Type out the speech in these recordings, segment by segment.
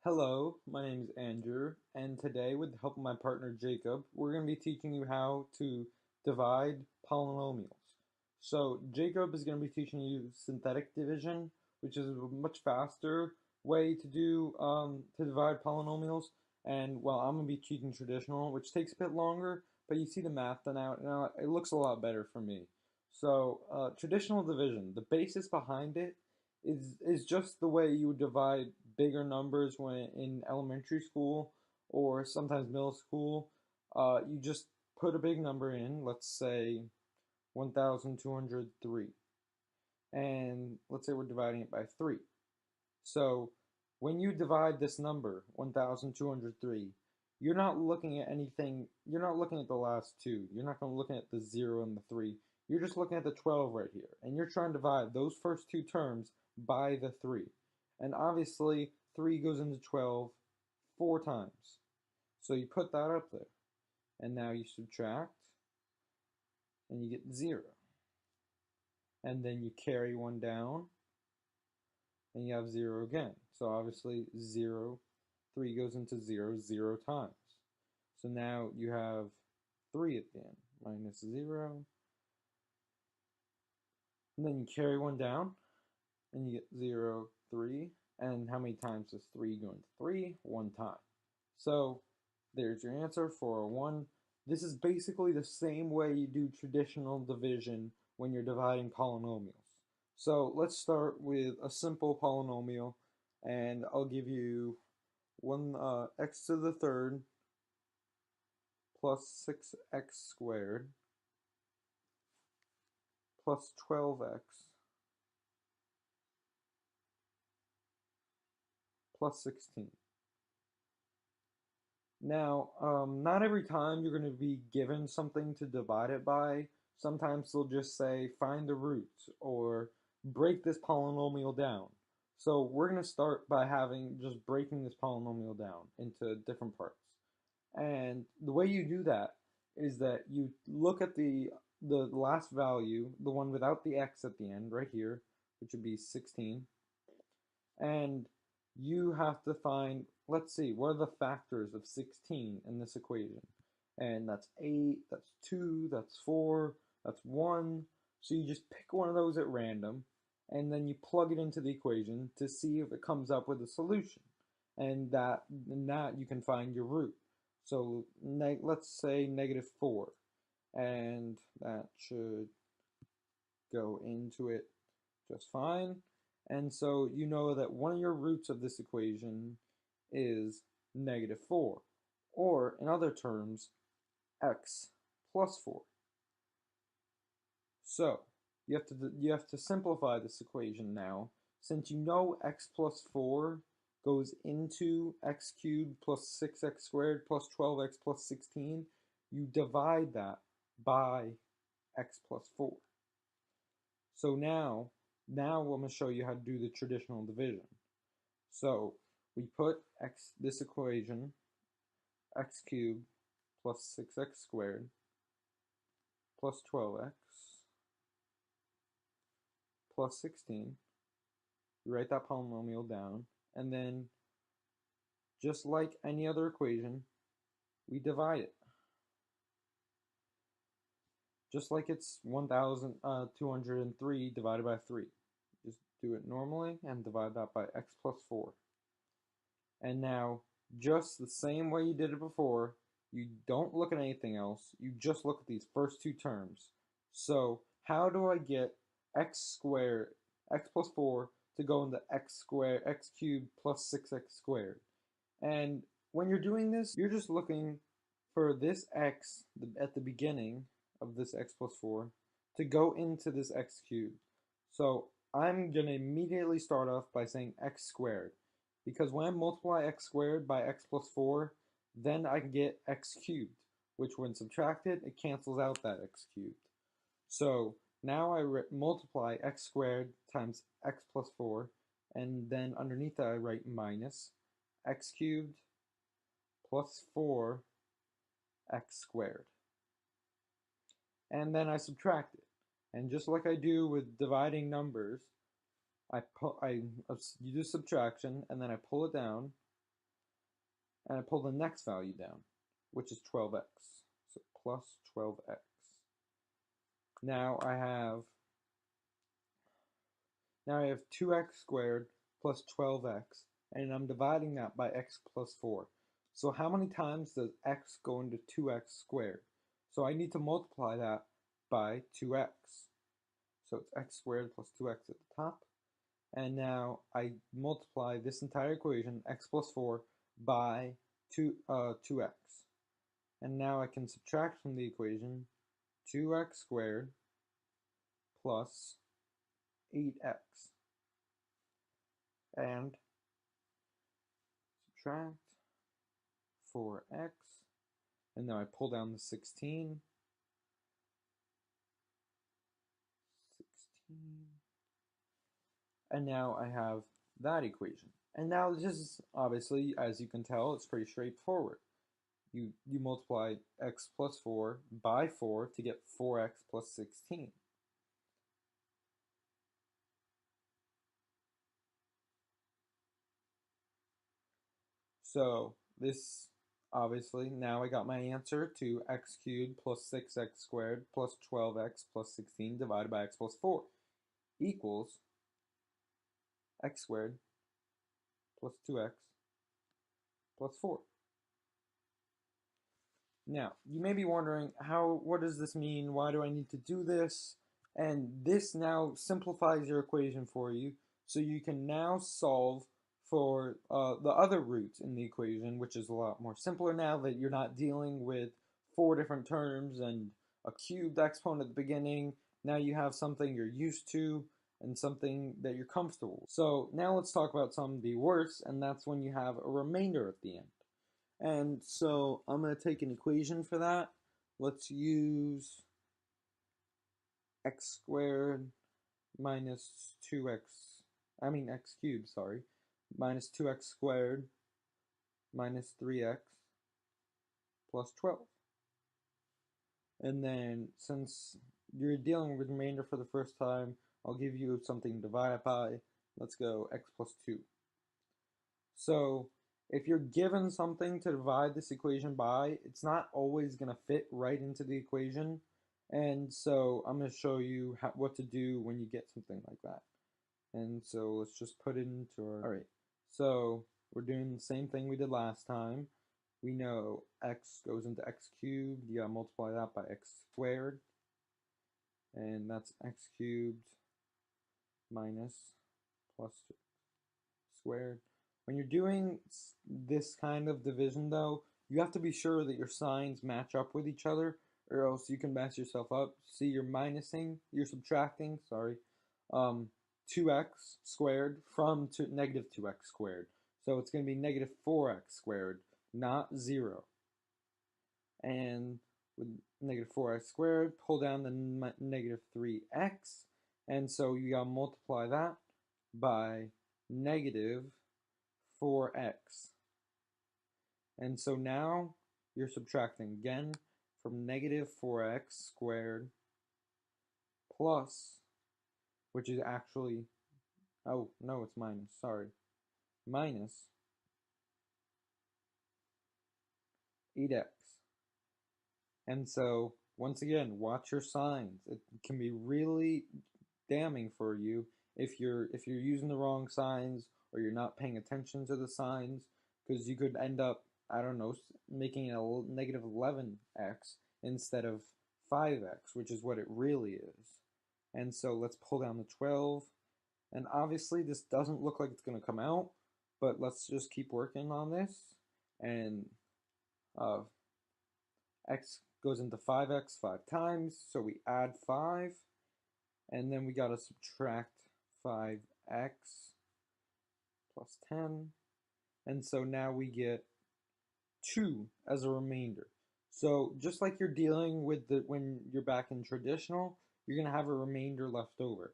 Hello, my name is Andrew, and today, with the help of my partner Jacob, we're going to be teaching you how to divide polynomials. So, Jacob is going to be teaching you synthetic division, which is a much faster way to divide polynomials. And well, I'm going to be teaching traditional, which takes a bit longer, but you see the math done out, and it looks a lot better for me. So, traditional division, the basis behind it is just the way you would divide bigger numbers when in elementary school or sometimes middle school. You just put a big number in, let's say 1,203, and let's say we're dividing it by 3. So when you divide this number, 1,203, you're not looking at anything, you're not looking at the last two, you're not going to look at the 0 and the 3, you're just looking at the 12 right here, and you're trying to divide those first two terms by the 3. And obviously, 3 goes into 12 4 times. So you put that up there, and now you subtract, and you get 0. And then you carry 1 down, and you have 0 again. So obviously 0, 3 goes into 0 0 times. So now you have 3 at the end, minus 0. And then you carry 1 down, and you get 0, 3. And how many times does 3 go into 3? 1 time. So there's your answer, 401. This is basically the same way you do traditional division when you're dividing polynomials. So let's start with a simple polynomial, and I'll give you x to the third plus 6x squared plus 12x plus 16. Now, not every time you're going to be given something to divide it by. Sometimes they'll just say, find the roots, or break this polynomial down. So we're going to start by just breaking this polynomial down into different parts. And the way you do that is that you look at the last value, the one without the x at the end, right here, which would be 16, and you have to find, let's see, what are the factors of 16 in this equation? And that's 8, that's 2, that's 4, that's 1. So you just pick one of those at random, and then you plug it into the equation to see if it comes up with a solution. And that you can find your root. So let's say -4, and that should go into it just fine. And so you know that one of your roots of this equation is -4, or in other terms, x plus 4. So you have to simplify this equation now. Since you know x plus 4 goes into x cubed plus 6x squared plus 12x plus 16, you divide that by x plus 4. So now I'm going to show you how to do the traditional division. So we put this equation, x cubed plus 6x squared plus 12x plus 16. You write that polynomial down, and then just like any other equation, we divide it. Just like it's 1,203 divided by 3. Just do it normally and divide that by x plus 4. And now, just the same way you did it before, you don't look at anything else, you just look at these first two terms. So how do I get x squared, x plus 4, to go into x cubed plus 6x squared? And when you're doing this, you're just looking for this x at the beginning of this x plus 4 to go into this x cubed. So I'm going to immediately start off by saying x squared, because when I multiply x squared by x plus 4, then I can get x cubed, which when subtracted, it cancels out that x cubed. So now I multiply x squared times x plus 4, and then underneath that I write minus x cubed plus 4x squared. And then I subtract it. And just like I do with dividing numbers, you do subtraction, and then I pull it down, and I pull the next value down, which is 12x. So plus 12x. Now I have 2x squared plus 12x, and I'm dividing that by x plus 4. So how many times does x go into 2x squared? So I need to multiply that by 2x. So it's x squared plus 2x at the top. And now I multiply this entire equation, x plus 4, by 2x. And now I can subtract from the equation 2x squared plus 8x. And subtract 4x. And now I pull down the 16. 16. And now I have that equation. And now this is obviously, as you can tell, it's pretty straightforward. You multiply x plus 4 by 4 to get 4x plus 16. So this, obviously, now I got my answer to x cubed plus 6x squared plus 12x plus 16 divided by x plus 4 equals x squared plus 2x plus 4. Now, you may be wondering, what does this mean? Why do I need to do this? And this now simplifies your equation for you, so you can now solve for the other roots in the equation, which is a lot more simpler now that you're not dealing with 4 different terms and a cubed exponent at the beginning. Now you have something you're used to and something that you're comfortable with. So now let's talk about something worse, and that's when you have a remainder at the end. And so I'm going to take an equation for that. Let's use x squared minus 2x, x cubed, sorry, minus 2x squared minus 3x plus 12. And then since you're dealing with remainder for the first time, I'll give you something to divide by. Let's go x plus 2. So if you're given something to divide this equation by, it's not always going to fit right into the equation. And so I'm going to show you what to do when you get something like that. And so let's just put it into our... Alright, so we're doing the same thing we did last time. We know x goes into x cubed. You gotta multiply that by x squared. And that's x cubed minus plus 2 squared. When you're doing this kind of division, though, you have to be sure that your signs match up with each other, or else you can mess yourself up. See, you're subtracting, sorry, 2x squared from negative 2x squared. So it's going to be negative 4x squared, not 0. And with negative 4x squared, pull down the negative 3x, and so you gotta multiply that by negative 4x. And so now you're subtracting again from negative 4x squared plus, which is actually, oh no, it's minus, sorry, minus 8x. And so once again, watch your signs. It can be really damning for you if you're using the wrong signs or you're not paying attention to the signs, because you could end up, I don't know, making it a negative 11x instead of 5x, which is what it really is. And so let's pull down the 12. And obviously this doesn't look like it's going to come out, but let's just keep working on this. And x goes into 5x 5 times, so we add 5. And then we got to subtract 5x plus 10. And so now we get 2 as a remainder. So just like you're dealing with when you're back in traditional, you're going to have a remainder left over.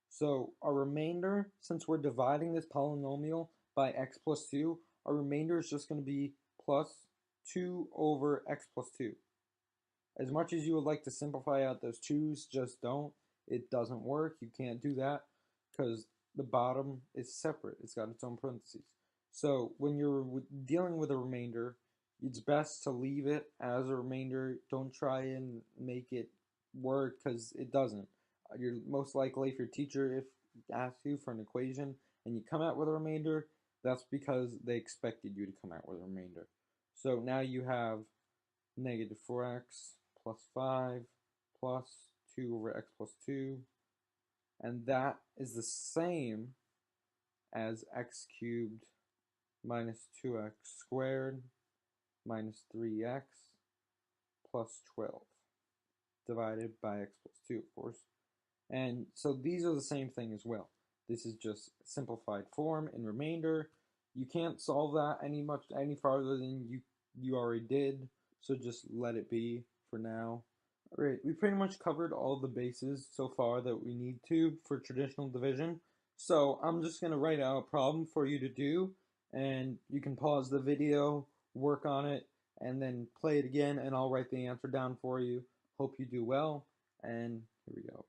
So our remainder, since we're dividing this polynomial by x plus 2, our remainder is just going to be plus 2 over x plus 2. As much as you would like to simplify out those 2's, just don't. It doesn't work. You can't do that because the bottom is separate. It's got its own parentheses. So when you're dealing with a remainder, it's best to leave it as a remainder. Don't try and make it work because it doesn't. You're most likely, if your teacher if asks you for an equation and you come out with a remainder, that's because they expected you to come out with a remainder. So now you have negative 4x plus 5 plus 2 over x plus 2, and that is the same as x cubed minus 2x squared minus 3x plus 12 divided by x plus 2, of course. And so these are the same thing as well. This is just simplified form in remainder. You can't solve that any farther than you already did, so just let it be for now. Alright, we pretty much covered all the bases so far that we need to for traditional division. So I'm just going to write out a problem for you to do, and you can pause the video, work on it, and then play it again, and I'll write the answer down for you. Hope you do well, and here we go.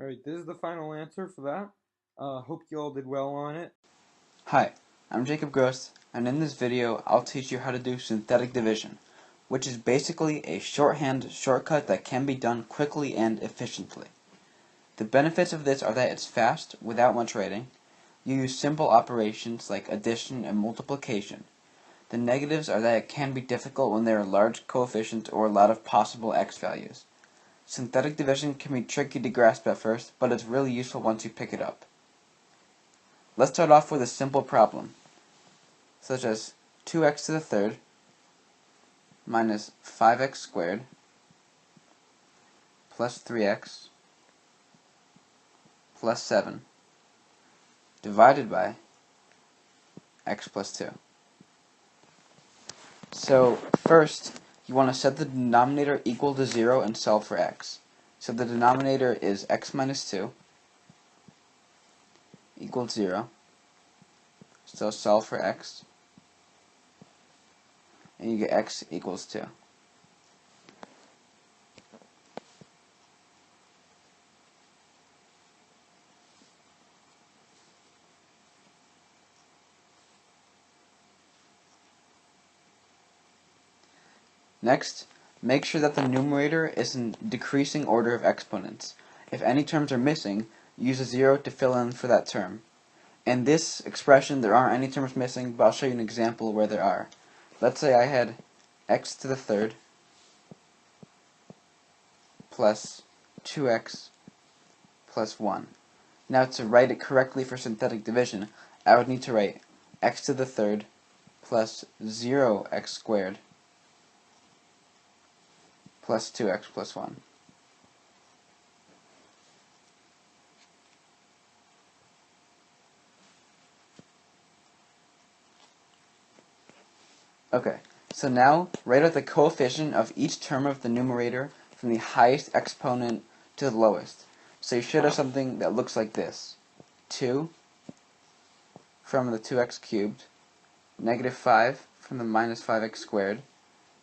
Alright, this is the final answer for that. Hope you all did well on it. Hi, I'm Jacob Gross, and in this video I'll teach you how to do synthetic division, which is basically a shorthand shortcut that can be done quickly and efficiently. The benefits of this are that it's fast, without much writing. You use simple operations like addition and multiplication. The negatives are that it can be difficult when there are large coefficients or a lot of possible x values. Synthetic division can be tricky to grasp at first, but it's really useful once you pick it up. Let's start off with a simple problem, such as 2x to the third minus 5x squared plus 3x plus 7 divided by x plus 2. So first, you want to set the denominator equal to 0 and solve for x. So the denominator is x minus 2 equals 0. So solve for x, and you get x equals 2. Next, make sure that the numerator is in decreasing order of exponents. If any terms are missing, use a 0 to fill in for that term. In this expression, there aren't any terms missing, but I'll show you an example where there are. Let's say I had x to the third plus 2x plus 1. Now to write it correctly for synthetic division, I would need to write x to the third plus 0x squared plus 2x plus 1. Okay, so now write out the coefficient of each term of the numerator from the highest exponent to the lowest. So you should have something that looks like this. 2 from the 2x cubed, negative 5 from the minus 5x squared,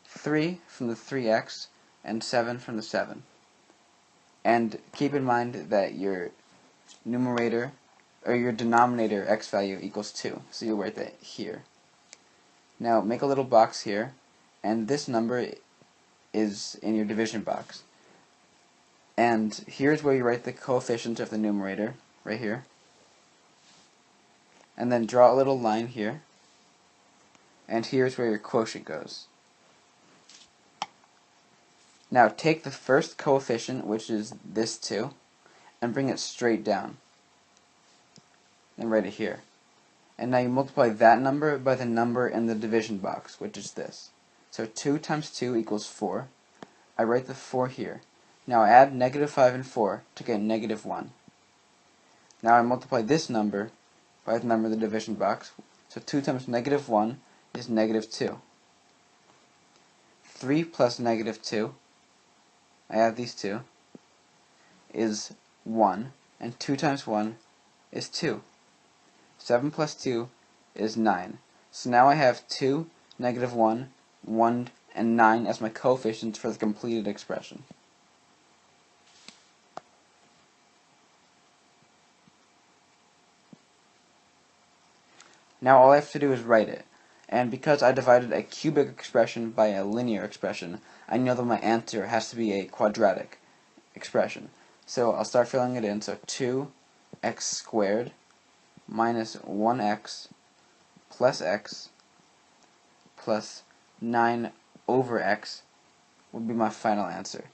3 from the 3x, and 7 from the 7. And keep in mind that your numerator, or your denominator x value equals 2, so you'll write that here. Now make a little box here, and this number is in your division box. And here's where you write the coefficient of the numerator, right here. And then draw a little line here, and here's where your quotient goes. Now take the first coefficient, which is this 2, and bring it straight down, and write it here. And now you multiply that number by the number in the division box, which is this. So 2 times 2 equals 4. I write the 4 here. Now I add negative 5 and 4 to get negative 1. Now I multiply this number by the number in the division box. So 2 times negative 1 is negative 2. 3 plus negative 2, I add these two, is 1. And 2 times 1 is 2. 7 plus 2 is 9. So now I have 2, negative 1, 1, and 9 as my coefficients for the completed expression. Now all I have to do is write it. And because I divided a cubic expression by a linear expression, I know that my answer has to be a quadratic expression. So I'll start filling it in. So 2x squared minus 1x plus 9 over x would be my final answer.